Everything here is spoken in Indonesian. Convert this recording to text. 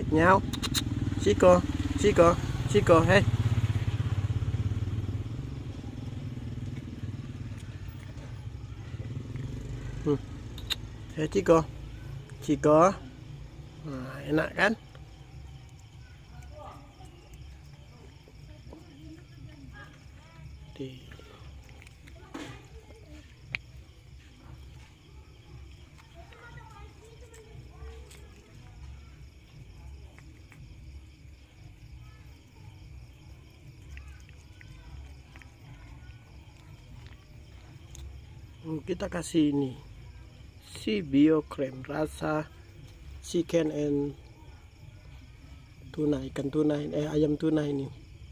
nhau. Chico, Chico, Chico, hey. Hey Chico, Chico. Nah, enak kan? Kita kasih ini si bio cream rasa chicken and tuna, ikan tuna, ayam tuna ini.